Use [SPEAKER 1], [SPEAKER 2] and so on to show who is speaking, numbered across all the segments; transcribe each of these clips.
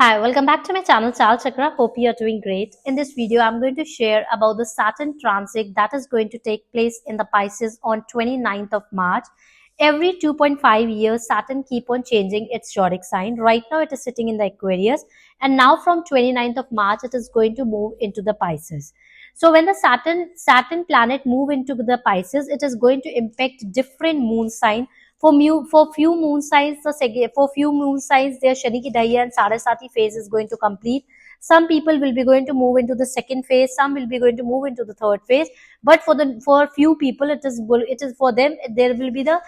[SPEAKER 1] Hi, welcome back to my channel Chal Chakra. Hope you are doing great. In this video, I'm going to share about the Saturn transit that is going to take place in the Pisces on 29th of March. Every 2.5 years, Saturn keep on changing its zodiac sign. Right now, it is sitting in the Aquarius, and now from 29th of March, it is going to move into the Pisces. So when the Saturn planet move into the Pisces, it is going to impact different moon sign for few moon signs, their Shani ki Dahiya and Sarasati phase is going to complete. Some people will be going to move into the second phase. Some will be going to move into the third phase. But for few people, it is for them. There will be their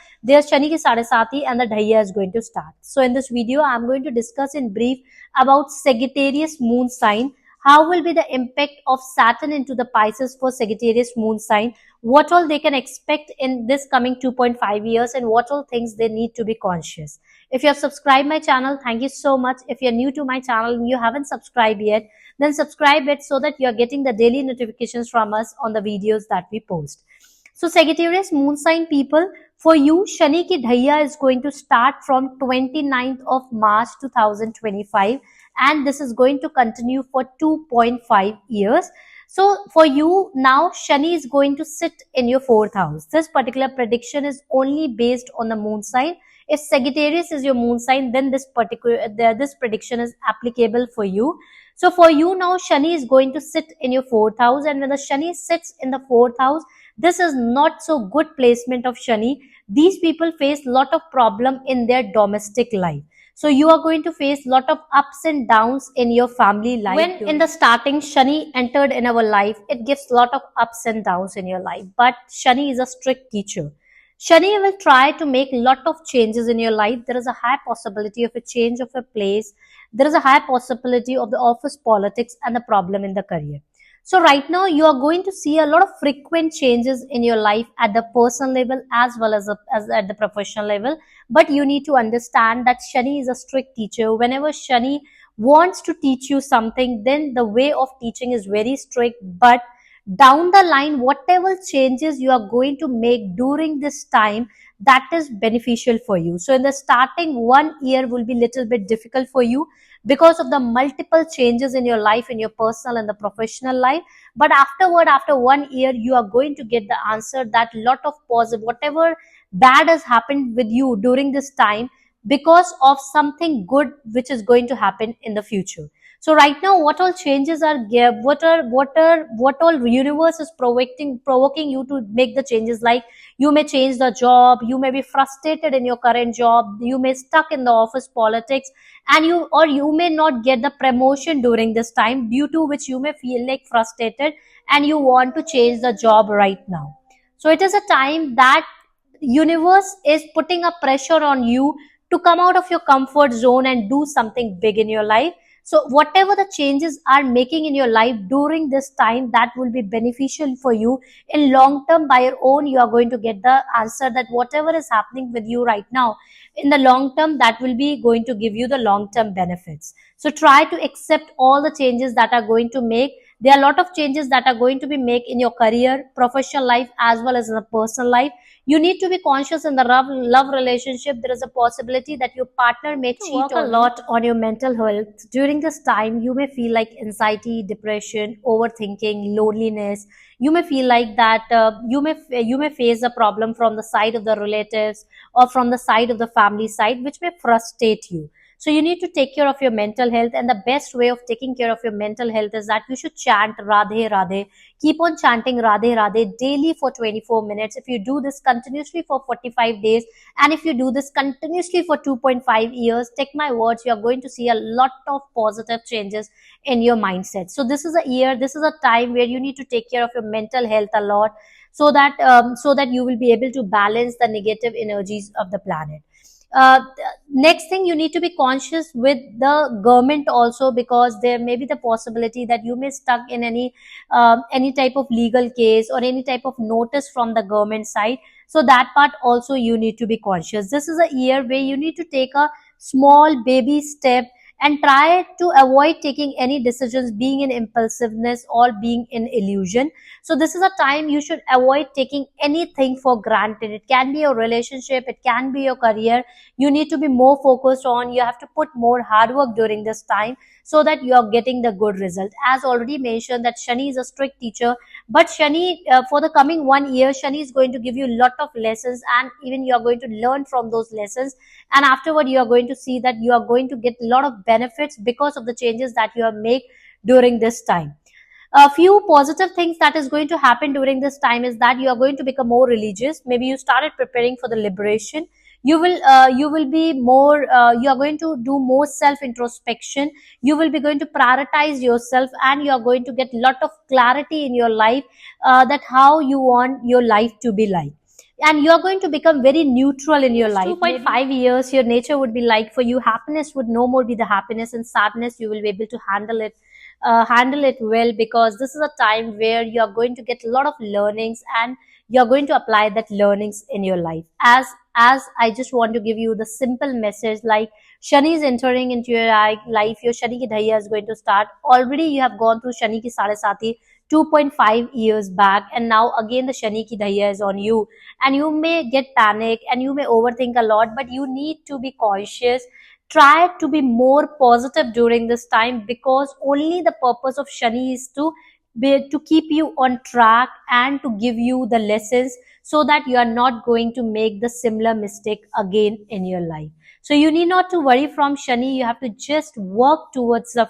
[SPEAKER 1] Shani ki Sarasati and the Dahiya is going to start. So in this video, I am going to discuss in brief about Sagittarius moon sign. How will be the impact of Saturn into the Pisces for Sagittarius moon sign? What all they can expect in this coming 2.5 years and what all things they need to be conscious. If you have subscribed my channel, thank you so much. If you're new to my channel and you haven't subscribed yet, then subscribe it so that you're getting the daily notifications from us on the videos that we post. So Sagittarius moon sign people, for you, Shani ki Dhaiya is going to start from 29th of March 2025 and this is going to continue for 2.5 years. So for you now, Shani is going to sit in your fourth house. This particular prediction is only based on the moon sign. If Sagittarius is your moon sign, then this prediction is applicable for you. So for you now, Shani is going to sit in your fourth house, and when the Shani sits in the fourth house, this is not so good placement of Shani. These people face lot of problem in their domestic life. So you are going to face lot of ups and downs in your family life. When in the starting Shani entered in our life, it gives lot of ups and downs in your life. But Shani is a strict teacher. Shani will try to make lot of changes in your life. There is a high possibility of a change of a place. There is a high possibility of the office politics and the problem in the career. So right now you are going to see a lot of frequent changes in your life at the personal level as well as at the professional level. But you need to understand that Shani is a strict teacher. Whenever Shani wants to teach you something, then the way of teaching is very strict. But down the line, whatever changes you are going to make during this time, that is beneficial for you. So in the starting 1 year will be little bit difficult for you because of the multiple changes in your life, in your personal and the professional life. But afterward, after 1 year, you are going to get the answer that lot of positive, whatever bad has happened with you during this time, because of something good which is going to happen in the future. So right now, what all changes are what all universe is provoking you to make the changes. Like you may change the job, you may be frustrated in your current job, you may stuck in the office politics, and you may not get the promotion during this time, due to which you may feel like frustrated and you want to change the job right now. So it is a time that universe is putting a pressure on you to come out of your comfort zone and do something big in your life. So whatever the changes are making in your life during this time, that will be beneficial for you in long term. By your own, you are going to get the answer that whatever is happening with you right now, in the long term, that will be going to give you the long term benefits. So try to accept all the changes that are going to make. There are a lot of changes that are going to be made in your career, professional life, as well as in the personal life. You need to be conscious in the love relationship. There is a possibility that your partner may cheat on you. Work a lot on your mental health. During this time, you may feel like anxiety, depression, overthinking, loneliness. You may feel like that you may face a problem from the side of the relatives or from the side of the family side, which may frustrate you. So you need to take care of your mental health, and the best way of taking care of your mental health is that you should chant Radhe Radhe. Keep on chanting Radhe Radhe daily for 24 minutes. If you do this continuously for 45 days, and if you do this continuously for 2.5 years, take my words, you are going to see a lot of positive changes in your mindset. So this is a year, this is a time where you need to take care of your mental health a lot, so that you will be able to balance the negative energies of the planet. Next thing, you need to be conscious with the government also, because there may be the possibility that you may stuck in any type of legal case or any type of notice from the government side. So that part also you need to be conscious. This is a year where you need to take a small baby step and try to avoid taking any decisions being in impulsiveness or being in illusion. So this is a time you should avoid taking anything for granted. It can be your relationship, it can be your career. You need to be more focused on, you have to put more hard work during this time so that you are getting the good result. As already mentioned that Shani is a strict teacher, but Shani, for the coming 1 year, Shani is going to give you a lot of lessons, and even you are going to learn from those lessons. And afterward, you are going to see that you are going to get a lot of benefits because of the changes that you have made during this time. A few positive things that is going to happen during this time is that you are going to become more religious. Maybe you started preparing for the liberation. You will be more, you are going to do more self introspection. You will be going to prioritize yourself, and you are going to get a lot of clarity in your life, that how you want your life to be like, and you're going to become very neutral in your life. 2.5 years, your nature would be like, for you, happiness would no more be the happiness, and sadness you will be able to handle it well, because this is a time where you're going to get a lot of learnings, and you're going to apply that learnings in your life. As I just want to give you the simple message, like Shani is entering into your life, your Shani ki dhaiya is going to start. Already you have gone through Shani ki sade sati 2.5 years back, and now again the Shani ki dhaiya is on you, and you may get panic and you may overthink a lot, but you need to be cautious. Try to be more positive during this time, because only the purpose of Shani is to keep you on track and to give you the lessons, so that you are not going to make the similar mistake again in your life. So you need not to worry from Shani. You have to just work towards the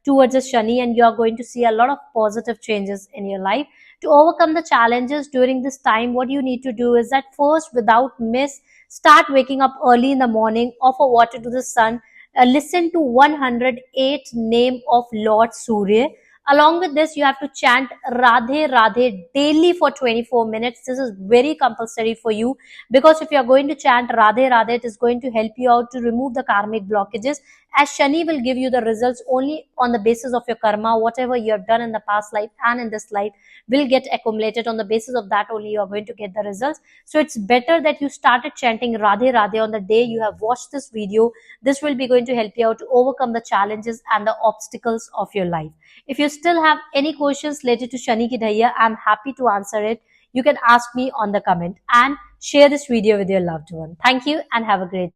[SPEAKER 1] Shani, and you are going to see a lot of positive changes in your life. To overcome the challenges during this time, what you need to do is that first, without miss, start waking up early in the morning, offer water to the sun, listen to 108 name of Lord Surya. Along with this, you have to chant Radhe Radhe daily for 24 minutes. This is very compulsory for you, because if you are going to chant Radhe Radhe, it is going to help you out to remove the karmic blockages, as Shani will give you the results only on the basis of your karma. Whatever you have done in the past life and in this life will get accumulated. On the basis of that only you are going to get the results. So it's better that you started chanting Radhe Radhe on the day you have watched this video. This will be going to help you out to overcome the challenges and the obstacles of your life. If you still have any questions related to Shani ki dhaiya, I'm happy to answer it. You can ask me on the comment, and share this video with your loved one. Thank you and have a great day.